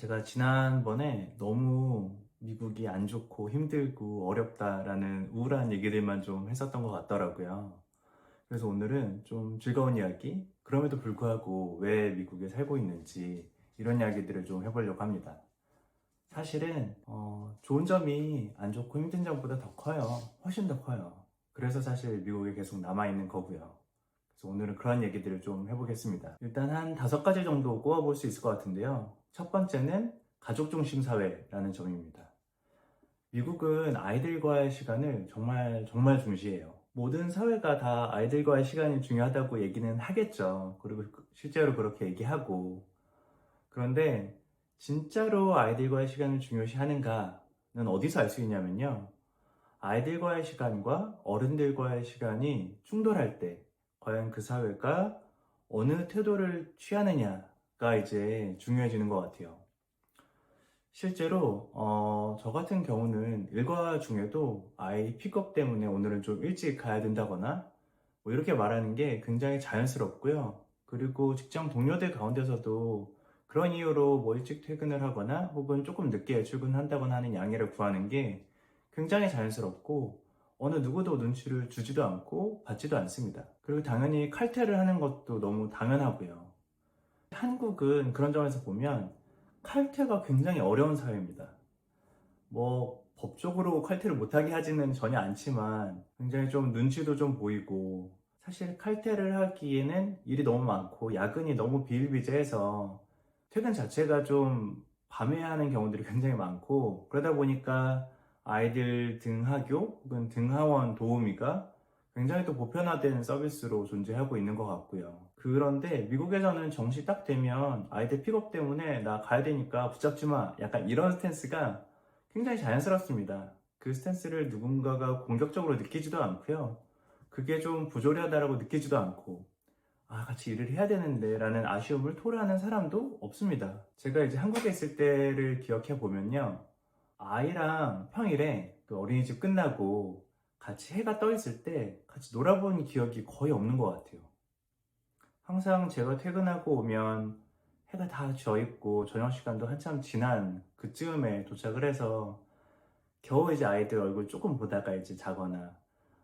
제가 지난번에 너무 미국이 안 좋고 힘들고 어렵다라는 우울한 얘기들만 좀 했었던 것 같더라고요. 그래서 오늘은 좀 즐거운 이야기, 그럼에도 불구하고 왜 미국에 살고 있는지 이런 이야기들을 좀 해보려고 합니다. 사실은 좋은 점이 안 좋고 힘든 점보다 더 커요. 훨씬 더 커요. 그래서 사실 미국에 계속 남아있는 거고요. 그래서 오늘은 그런 얘기들을 좀 해보겠습니다. 일단 한 5가지 정도 꼽아볼 수 있을 것 같은데요. 첫 번째는 가족 중심 사회라는 점입니다. 미국은 아이들과의 시간을 정말 정말 중시해요. 모든 사회가 다 아이들과의 시간이 중요하다고 얘기는 하겠죠. 그리고 실제로 그렇게 얘기하고. 그런데 진짜로 아이들과의 시간을 중요시 하는가는 어디서 알 수 있냐면요. 아이들과의 시간과 어른들과의 시간이 충돌할 때 과연 그 사회가 어느 태도를 취하느냐가 이제 중요해지는 것 같아요. 실제로 저 같은 경우는 일과 중에도 아이 픽업 때문에 오늘은 좀 일찍 가야 된다거나 뭐 이렇게 말하는 게 굉장히 자연스럽고요. 그리고 직장 동료들 가운데서도 그런 이유로 뭐 일찍 퇴근을 하거나 혹은 조금 늦게 출근한다거나 하는 양해를 구하는 게 굉장히 자연스럽고 어느 누구도 눈치를 주지도 않고 받지도 않습니다. 그리고 당연히 칼퇴를 하는 것도 너무 당연하고요. 한국은 그런 점에서 보면 칼퇴가 굉장히 어려운 사회입니다. 뭐 법적으로 칼퇴를 못하게 하지는 전혀 않지만 굉장히 좀 눈치도 좀 보이고 사실 칼퇴를 하기에는 일이 너무 많고 야근이 너무 비일비재해서 퇴근 자체가 좀 밤에 하는 경우들이 굉장히 많고 그러다 보니까 아이들 등하교 혹은 등하원 도우미가 굉장히 또 보편화된 서비스로 존재하고 있는 것 같고요. 그런데 미국에서는 정시 딱 되면 아이들 픽업 때문에 나 가야 되니까 붙잡지 마. 약간 이런 스탠스가 굉장히 자연스럽습니다. 그 스탠스를 누군가가 공격적으로 느끼지도 않고요. 그게 좀 부조리하다라고 느끼지도 않고 같이 일을 해야 되는데 라는 아쉬움을 토로하는 사람도 없습니다. 제가 이제 한국에 있을 때를 기억해 보면요. 아이랑 평일에 그 어린이집 끝나고 같이 해가 떠 있을 때 같이 놀아본 기억이 거의 없는 것 같아요. 항상 제가 퇴근하고 오면 해가 다 져 있고 저녁 시간도 한참 지난 그쯤에 도착을 해서 겨우 이제 아이들 얼굴 조금 보다가 이제 자거나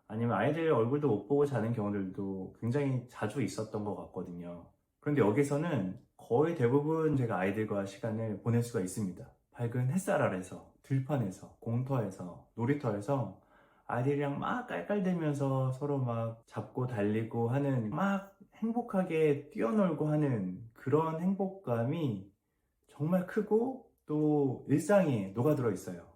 아니면 아이들 얼굴도 못 보고 자는 경우들도 굉장히 자주 있었던 것 같거든요. 그런데 여기서는 거의 대부분 제가 아이들과 시간을 보낼 수가 있습니다. 밝은 햇살 아래서, 들판에서, 공터에서, 놀이터에서 아이들이랑 막 깔깔대면서 서로 막 잡고 달리고 하는 막 행복하게 뛰어놀고 하는 그런 행복감이 정말 크고 또 일상에 녹아들어 있어요.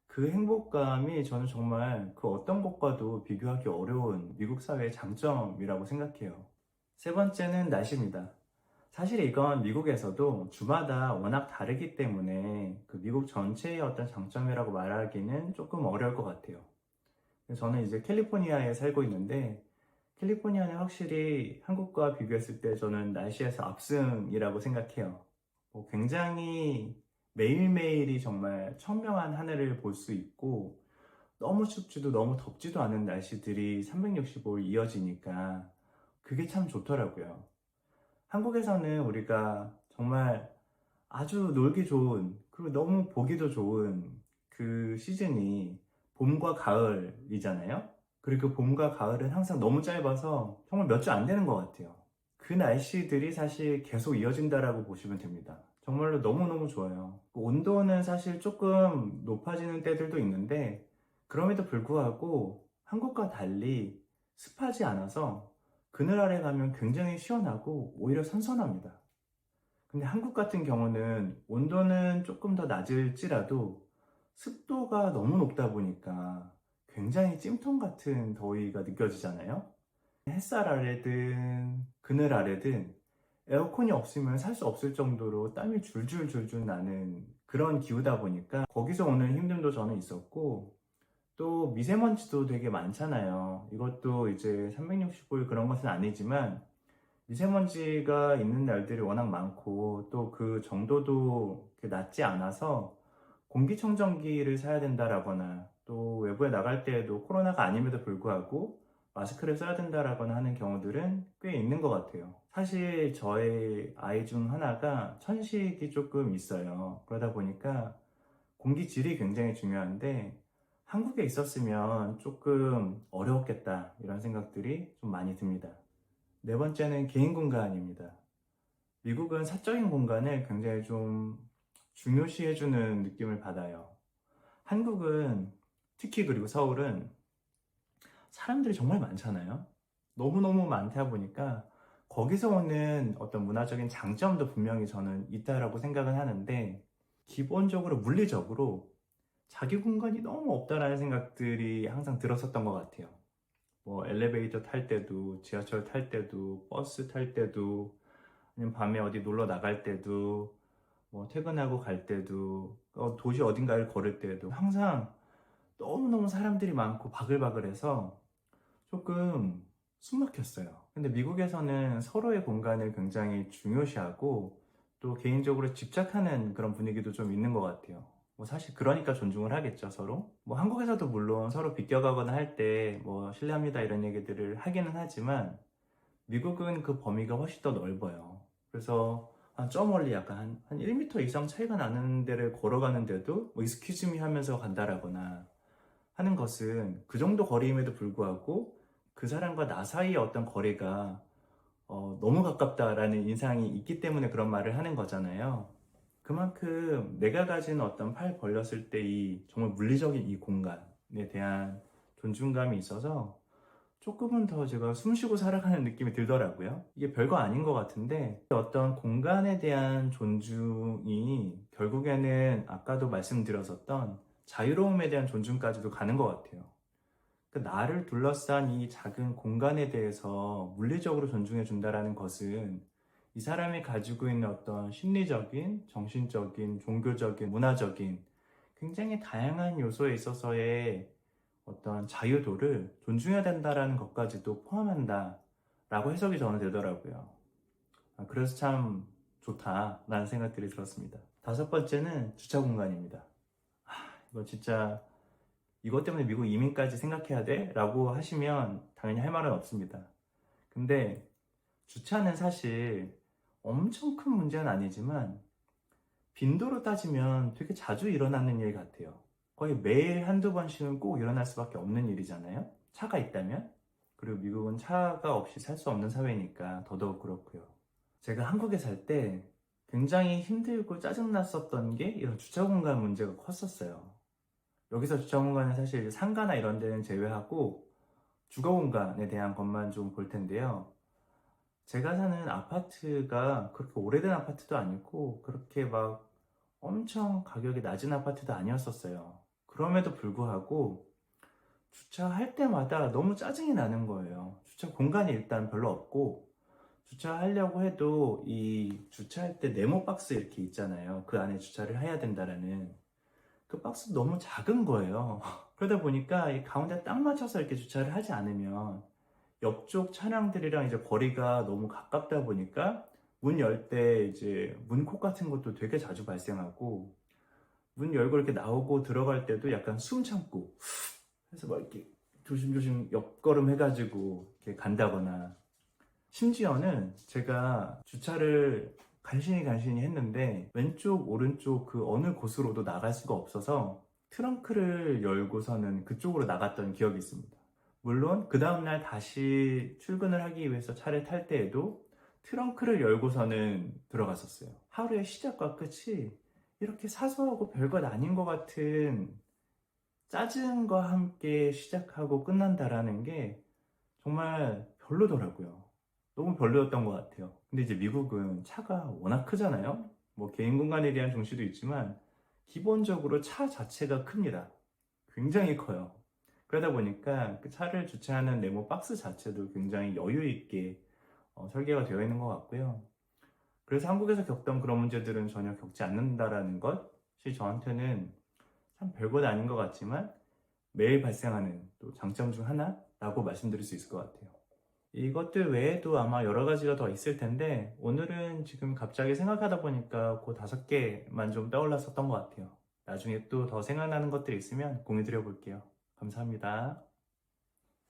그 행복감이 저는 정말 그 어떤 것과도 비교하기 어려운 미국 사회의 장점이라고 생각해요. 세 번째는 날씨입니다. 사실 이건 미국에서도 주마다 워낙 다르기 때문에 그 미국 전체의 어떤 장점이라고 말하기는 조금 어려울 것 같아요. 저는 이제 캘리포니아에 살고 있는데 캘리포니아는 확실히 한국과 비교했을 때 저는 날씨에서 압승이라고 생각해요. 굉장히 매일매일이 정말 청명한 하늘을 볼 수 있고 너무 춥지도 너무 덥지도 않은 날씨들이 365일 이어지니까 그게 참 좋더라고요. 한국에서는 우리가 정말 아주 놀기 좋은 그리고 너무 보기도 좋은 그 시즌이 봄과 가을이잖아요. 그리고 그 봄과 가을은 항상 너무 짧아서 정말 몇 주 안 되는 것 같아요. 그 날씨들이 사실 계속 이어진다라고 보시면 됩니다. 정말로 너무너무 좋아요. 온도는 사실 조금 높아지는 때들도 있는데 그럼에도 불구하고 한국과 달리 습하지 않아서 그늘 아래 가면 굉장히 시원하고 오히려 선선합니다. 근데 한국 같은 경우는 온도는 조금 더 낮을지라도 습도가 너무 높다 보니까 굉장히 찜통 같은 더위가 느껴지잖아요. 햇살 아래든 그늘 아래든 에어컨이 없으면 살 수 없을 정도로 땀이 줄줄줄줄 나는 그런 기후다 보니까 거기서 오는 힘듦도 저는 있었고 또 미세먼지도 되게 많잖아요. 이것도 이제 365일 그런 것은 아니지만 미세먼지가 있는 날들이 워낙 많고 또 그 정도도 낮지 않아서 공기청정기를 사야 된다라거나 또 외부에 나갈 때에도 코로나가 아님에도 불구하고 마스크를 써야 된다라거나 하는 경우들은 꽤 있는 것 같아요. 사실 저의 아이 중 하나가 천식이 조금 있어요. 그러다 보니까 공기질이 굉장히 중요한데 한국에 있었으면 조금 어려웠겠다 이런 생각들이 좀 많이 듭니다. 네 번째는 개인 공간입니다. 미국은 사적인 공간을 굉장히 좀 중요시해주는 느낌을 받아요. 한국은 특히 그리고 서울은 사람들이 정말 많잖아요. 너무너무 많다 보니까 거기서 오는 어떤 문화적인 장점도 분명히 저는 있다라고 생각을 하는데 기본적으로 물리적으로 자기 공간이 너무 없다라는 생각들이 항상 들었었던 것 같아요. 뭐 엘리베이터 탈 때도, 지하철 탈 때도, 버스 탈 때도, 아니면 밤에 어디 놀러 나갈 때도, 뭐 퇴근하고 갈 때도, 도시 어딘가를 걸을 때도 항상 너무너무 사람들이 많고 바글바글해서 조금 숨 막혔어요. 근데 미국에서는 서로의 공간을 굉장히 중요시하고 또 개인적으로 집착하는 그런 분위기도 좀 있는 것 같아요. 뭐 사실 그러니까 존중을 하겠죠, 서로. 뭐 한국에서도 물론 서로 비껴가거나 할 때 뭐 실례합니다 이런 얘기들을 하기는 하지만 미국은 그 범위가 훨씬 더 넓어요. 그래서 저 멀리 약간 한 1m 이상 차이가 나는 데를 걸어가는데도 뭐 excuse me 하면서 간다라거나 하는 것은 그 정도 거리임에도 불구하고 그 사람과 나 사이의 어떤 거리가 너무 가깝다라는 인상이 있기 때문에 그런 말을 하는 거잖아요. 그만큼 내가 가진 어떤 팔 벌렸을 때 이 정말 물리적인 이 공간에 대한 존중감이 있어서 조금은 더 제가 숨 쉬고 살아가는 느낌이 들더라고요. 이게 별거 아닌 것 같은데 어떤 공간에 대한 존중이 결국에는 아까도 말씀드렸었던 자유로움에 대한 존중까지도 가는 것 같아요. 그 나를 둘러싼 이 작은 공간에 대해서 물리적으로 존중해 준다라는 것은 이 사람이 가지고 있는 어떤 심리적인, 정신적인, 종교적인, 문화적인 굉장히 다양한 요소에 있어서의 어떤 자유도를 존중해야 된다라는 것까지도 포함한다 라고 해석이 저는 되더라고요. 그래서 참 좋다라는 생각들이 들었습니다. 다섯 번째는 주차 공간입니다. 이거 진짜 이것 때문에 미국 이민까지 생각해야 돼? 라고 하시면 당연히 할 말은 없습니다. 근데 주차는 사실 엄청 큰 문제는 아니지만 빈도로 따지면 되게 자주 일어나는 일 같아요. 거의 매일 한두 번씩은 꼭 일어날 수밖에 없는 일이잖아요. 차가 있다면. 그리고 미국은 차가 없이 살 수 없는 사회니까 더더욱 그렇고요. 제가 한국에 살 때 굉장히 힘들고 짜증났었던 게 이런 주차 공간 문제가 컸었어요. 여기서 주차 공간은 사실 상가나 이런 데는 제외하고 주거 공간에 대한 것만 좀 볼 텐데요. 제가 사는 아파트가 그렇게 오래된 아파트도 아니고 그렇게 막 엄청 가격이 낮은 아파트도 아니었었어요. 그럼에도 불구하고 주차할 때마다 너무 짜증이 나는 거예요. 주차 공간이 일단 별로 없고 주차하려고 해도 이 주차할 때 네모 박스 이렇게 있잖아요. 그 안에 주차를 해야 된다라는 그 박스 너무 작은 거예요. 그러다 보니까 이 가운데 딱 맞춰서 이렇게 주차를 하지 않으면 옆쪽 차량들이랑 이제 거리가 너무 가깝다 보니까 문 열 때 이제 문콕 같은 것도 되게 자주 발생하고 문 열고 이렇게 나오고 들어갈 때도 약간 숨 참고 해서 막 이렇게 조심조심 옆걸음 해가지고 이렇게 간다거나 심지어는 제가 주차를 간신히 했는데 왼쪽 오른쪽 그 어느 곳으로도 나갈 수가 없어서 트렁크를 열고서는 그쪽으로 나갔던 기억이 있습니다. 물론 그 다음날 다시 출근을 하기 위해서 차를 탈 때에도 트렁크를 열고서는 들어갔었어요. 하루의 시작과 끝이 이렇게 사소하고 별것 아닌 것 같은 짜증과 함께 시작하고 끝난다라는 게 정말 별로더라고요. 너무 별로였던 것 같아요. 근데 이제 미국은 차가 워낙 크잖아요. 뭐 개인 공간에 대한重視도 있지만 기본적으로 차 자체가 큽니다. 굉장히 커요. 그러다 보니까 그 차를 주차하는 네모 박스 자체도 굉장히 여유 있게 설계가 되어 있는 것 같고요. 그래서 한국에서 겪던 그런 문제들은 전혀 겪지 않는다라는 것이 저한테는 참 별것 아닌 것 같지만 매일 발생하는 또 장점 중 하나라고 말씀드릴 수 있을 것 같아요. 이것들 외에도 아마 여러 가지가 더 있을 텐데 오늘은 지금 갑자기 생각하다 보니까 그 5개만 좀 떠올랐었던 것 같아요. 나중에 또 더 생각나는 것들이 있으면 공유드려 볼게요. 감사합니다.